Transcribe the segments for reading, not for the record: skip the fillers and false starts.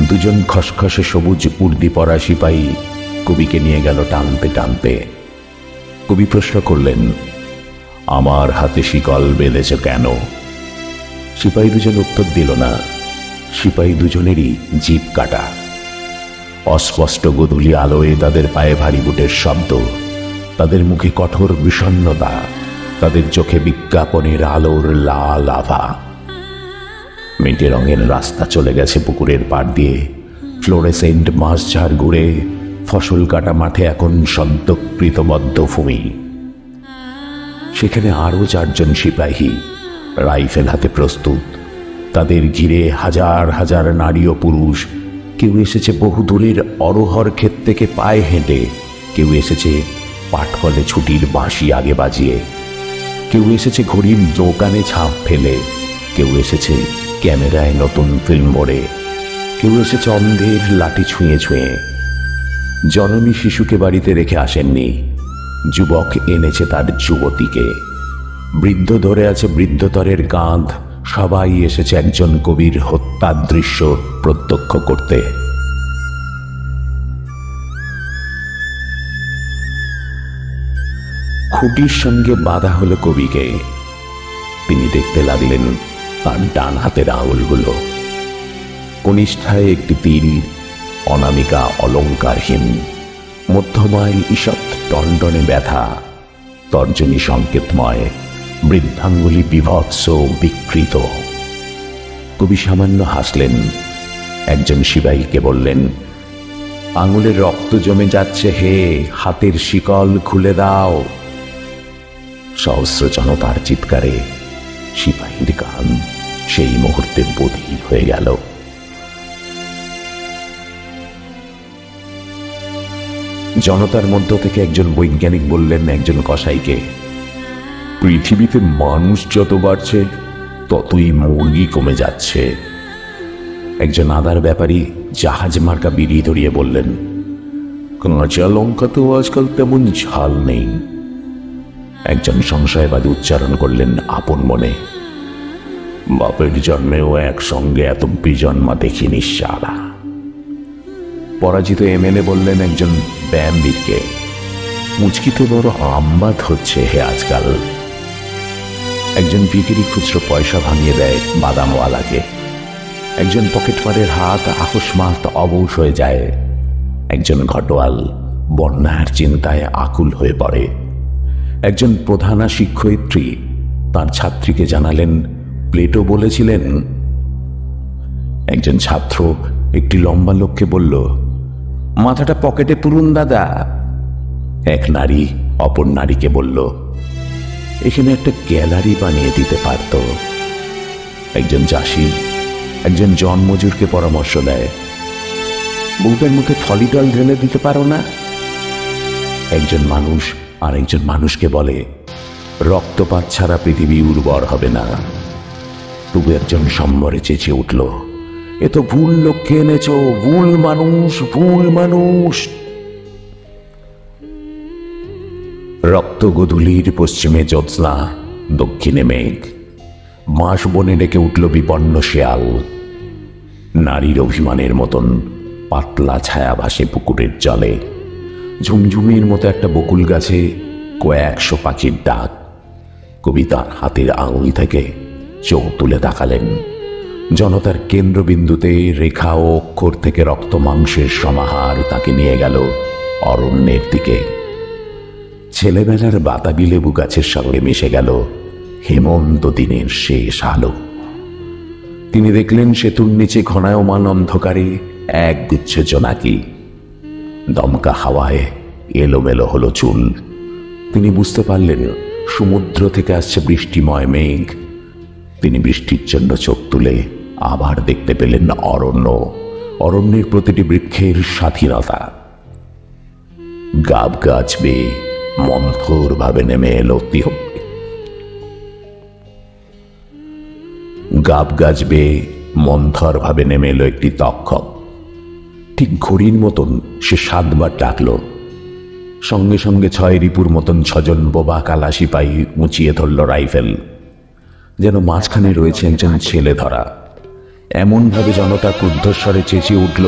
দুজন খসখসে সবুজ উর্দি পরা সিপাহী কবিকে নিয়ে গেল টানতে টানতে। কবি প্রশ্ন করলেন, আমার হাতে শিকল বেঁধেছ কেন? সিপাহী দুজন উত্তর দিল না। সিপাহী দুজনেরই জিভ কাটা। অস্পষ্ট গোধূলি আলোয় তাদের পায়ে ভারী বুটের শব্দ, তাদের মুখে কঠোর বিষণ্ণতা, তাদের চোখে বিজ্ঞাপনের আলোর লাল আভা। মেটে রঙের রাস্তা চলে গেছে পুকুরের পাড় দিয়ে। ফ্লোরেসেন্ট মাছঝাড় ঘুরে ফসল কাটা মাঠে এখন সদ্যকৃত বদ্ধভূমি। সেখানে আরো 4 জন সিপাহী রাইফেল হাতে প্রস্তুত। তাদের ঘিরে হাজার হাজার নারী ও পুরুষ। কেউ এসেছে বহু দূরের অরোহর ক্ষেত থেকে পায়ে হেঁটে, কেউ এসেছে পাটকলে ছুটির বাঁশি আগে বাজিয়ে, কেউ এসেছে ঘড়ির দোকানে ছাপ ফেলে, কেউ এসেছে ক্যামেরায় নতুন ফিল্ম মোড়ে, কেউ এসেছে অন্ধের লাঠি ছুঁয়ে ছুঁয়ে। জননী শিশুকে বাড়িতে রেখে আসেননি, যুবক এনেছে তার যুবতীকে। বৃদ্ধ ধরে আছে বৃদ্ধতরের কাঁধ। সবাই এসেছে একজন কবির হত্যার দৃশ্য প্রত্যক্ষ করতে। খুঁটির সঙ্গে বাঁধা হলো কবিকে। তিনি দেখতে লাগলেন তার ডান হাতের আঙুলগুলো। কনিষ্ঠায় একটি তিল, অনামিকা অলঙ্কারহীন, মধ্যমায় ঈষৎ টনটনে ব্যথা, তর্জনী সংকেতময়, বৃদ্ধাঙ্গুলি বিভৎস বিকৃত। কবি সামান্য হাসলেন। একজন সিপাহীকে বললেন, আঙুলের রক্ত জমে যাচ্ছে হে, হাতের শিকল খুলে দাও। সহস্র জনতার চিৎকারে সিপাহীর গান সেই মুহূর্তে বধির হয়ে গেল। জনতার মধ্য থেকে একজন বৈজ্ঞানিক বললেন একজন কসাইকে, পৃথিবীতে মানুষ যত বাড়ছে ততই মুরগি কমে যাচ্ছে। একজন আদার ব্যাপারী জাহাজ মার্কা বিড়ি ধরিয়ে বললেন, কাঁচা লঙ্কা তো আজকাল তেমন ঝাল নেই। একজন সংশয়বাদী উচ্চারণ করলেন আপন মনে, বাপের জন্মেও একসঙ্গে এত বিজন্মা দেখিনি শালা। পরাজিত এমএলএ বললেন একজন ব্যায়ামবীরকে, মুচকি তো বড় আমবাদ হচ্ছে হে আজকাল। একজন ভিখিরি খুচরো পয়সা ভাঙিয়ে দেয় বাদামওয়ালাকে। একজন পকেটমারের হাত আকস্মাৎ অবশ হয়ে যায়। একজন ঘটোয়াল বন্যার চিন্তায় আকুল হয়ে পড়ে। একজন প্রধানা শিক্ষয়িত্রী তার ছাত্রীকে জানালেন, প্লেটো বলেছিলেন। একজন ছাত্র একটি লম্বা লোককে বলল, মাথাটা পকেটে পুরুন দাদা। এক নারী অপর নারীকে বলল, এখানে একটা গ্যালারি বানিয়ে দিতে পারত। একজন চাষি একজন জনমজুরকে পরামর্শ দেয়, বউটার মুখে ফলিডল ঢেলে দিতে পারো না? একজন মানুষ আর একজন মানুষকে বলে, রক্তপাত ছাড়া পৃথিবী উর্বর হবে না। তবু একজন সম্বরে চেঁচিয়ে উঠল, এ তো ভুল লোককে এনেছ, ভুল মানুষ, ভুল মানুষ। রক্ত গোধূলির পশ্চিমে জ্যোৎস্না, দক্ষিণে মেঘ। বাঁশ বনে ডেকে উঠল বিপন্ন শেয়াল। নারীর অভিমানের মতন পাতলা ছায়া ভাসে পুকুরের জলে। ঝুমঝুমির মতো একটা বকুল গাছে কয়েকশো পাখির ডাক। কবি তার হাতের আঙুল থেকে চোখ তুলে তাকালেন। জনতার কেন্দ্রবিন্দুতে রেখা ও অক্ষর থেকে রক্ত মাংসের সমাহার তাকে নিয়ে গেল অরণ্যের দিকে। ছেলেবেলার বাতাবি লেবু গাছের সঙ্গে মিশে গেল হেমন্ত দিনের শেষ আলো। তিনি দেখলেন সেতুর নিচে ঘনায়মান অন্ধকারে এক গুচ্ছ জোনাকি। দমকা হাওয়ায় এলোমেলো হলো চুল। তিনি বুঝতে পারলেন সমুদ্র থেকে আসছে বৃষ্টিময় মেঘ। তিনি বৃষ্টির জন্য চোখ তুলে আবার দেখতে পেলেন অরণ্য, অরণ্যের প্রতিটি বৃক্ষের স্বাধীনতা। গাব গাছ বেয়ে মন্থর ভাবে নেমে এলো গাব গাছ বেয়ে মন্থর ভাবে নেমে এলো একটি তক্ষক। ঠিক ঘড়ির মতন সে 7 বার ডাকল। সঙ্গে সঙ্গে 6 রিপুর মতন 6 জন বোবা কালা সিপাহী উঁচিয়ে ধরল রাইফেল। যেন মাঝখানে রয়েছে একজন ছেলে ধরা। এমনভাবে জনতা ক্রুদ্ধস্বরে চেঁচিয়ে উঠল,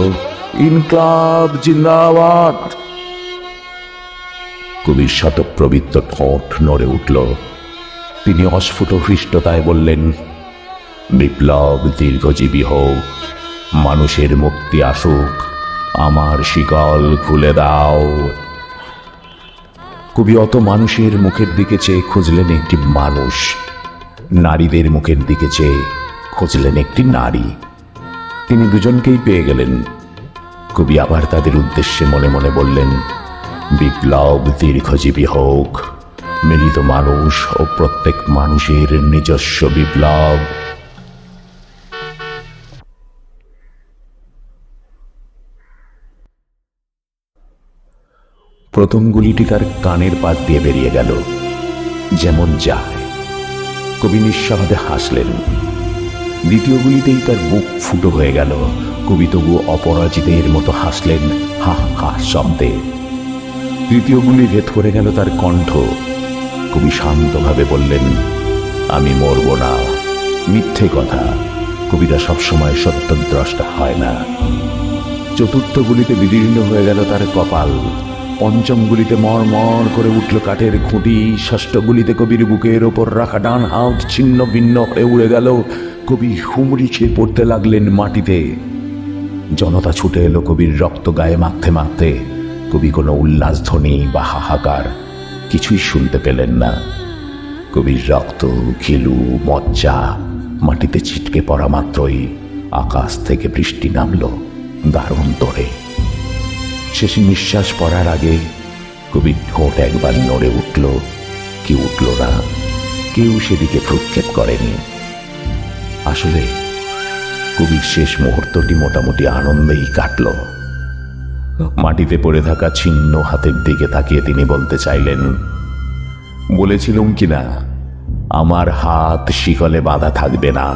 ইনকলাব জিন্দাবাদ। কবির শতপ্রবৃত্ত ঠোঁট নড়ে উঠল। তিনি অস্ফুট হৃষ্টতায় বললেন, বিপ্লব দীর্ঘজীবী হোক, মানুষের মুক্তি আসুক, আমার শিকল খুলে দাও। কবি অত মানুষের মুখের দিকে চেয়ে খুঁজলেন একটি মানুষ, নারীদের মুখের দিকে চেয়ে খুঁজলেন একটি নারী। তিনি দুজনকেই পেয়ে গেলেন। কবি আবার তাদের উদ্দেশ্যে মনে মনে বললেন, বিপ্লব দীর্ঘজীবী হোক, মিলিত মানুষ ও প্রত্যেক মানুষের নিজস্ব বিপ্লব। প্রথম গুলিটি তার কানের পাশ দিয়ে বেরিয়ে গেল, যেমন যায়। কবি নিঃশব্দে হাসলেন। দ্বিতীয় গুলিতেই তার বুক ফুটো হয়ে গেল। কবি তবু অপরাজিতের মতো হাসলেন, হা হা শব্দে। তৃতীয় গুলি ভেদ করে গেল তার কণ্ঠ। কবি শান্তভাবে বললেন, আমি মরব না। মিথ্যে কথা, কবিরা সবসময় সত্যদ্রষ্টা হয় না। চতুর্থ গুলিতে বিদীর্ণ হয়ে গেল তার কপাল। পঞ্চম গুলিতে মরমর করে উঠল কাঠের খুঁটি। ষষ্ঠ গুলিতে কবির বুকের ওপর রাখা ডান হাত ছিন্ন ভিন্ন হয়ে উড়ে গেল। কবি হুমড়ি খেয়ে পড়তে লাগলেন মাটিতে। জনতা ছুটে এলো কবির রক্ত গায়ে মাখতে মাখতে। কবি কোনো উল্লাসধ্বনি বা হাহাকার কিছুই শুনতে পেলেন না। কবির রক্ত, ঘিলু, মজ্জা মাটিতে ছিটকে পড়া মাত্রই আকাশ থেকে বৃষ্টি নামল দারুণ তোড়ে। শেষ নিঃশ্বাস পড়ার আগে কবির ঠোঁট একবার নড়ে উঠল, কি উঠল না। কেউ সেদিকে ভ্রুক্ষেপ করেনি। আসলে কবির শেষ মুহূর্তটি মোটামুটি আনন্দেই কাটল। মাটিতে পড়ে থাকা ছিন্ন হাতের দিকে তাকিয়ে তিনি বলতে চাইলেন, বলেছিলুম কিনা আমার হাত শিকলে বাঁধা থাকবে না।